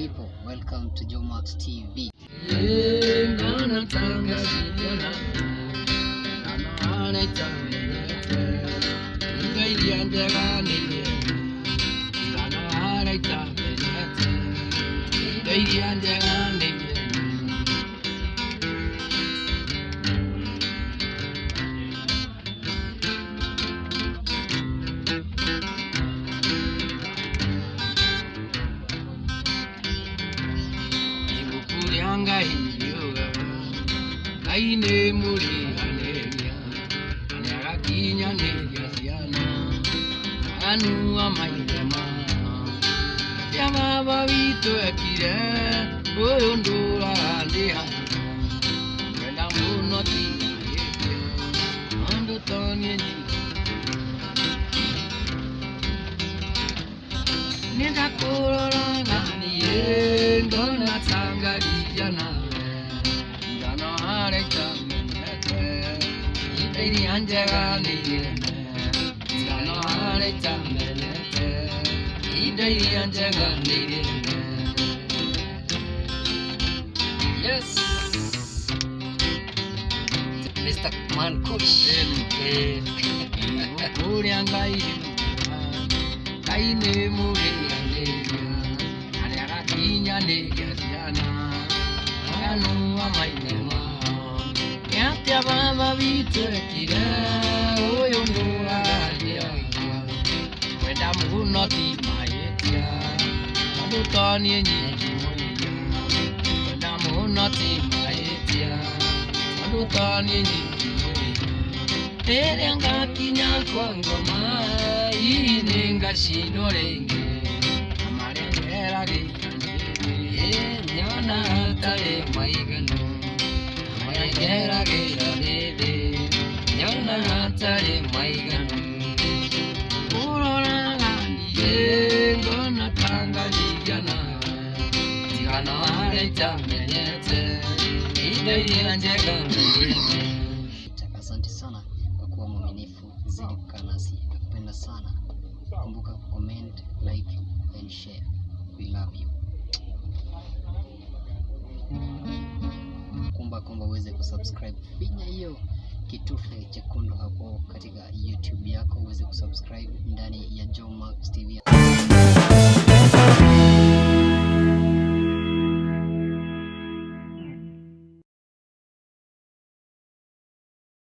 people, welcome to Joe Max TV. Aine muri aneria anera kinya neria siana anu amaitema yama babito ekire oyo ndura andiha wenda muno ti ando toni nenda korora nani ndona tangariana Lady Angela, yes, Mr. Mankush, Kuriangai, Kaine Muri, Anarakinya Negasiana, Anu Amaitema. Yatia baba vitekira oyo nduradia wenda muno ti maetia adutoni nyingi moya wenda muno ti maetia adutoni nyingi moya tere ngakinya kwa ngoma ininga shinorenge amarengera ge nyona tare maigano Gera dede, nyona tare maigano. Urora ngani, ngona tanga ligana. Tigana areta menyete, ide yanjega. Asante sana kwa kuwa mwaminifu, zidi kukaa nasi, nakupenda sana. Kumbuka comment, like and share. We love you. Kumba uweze kusubscribe, finya hiyo kitufe chekundu hapo katika YouTube yako uweze kusubscribe ndani ya Joe Max TV.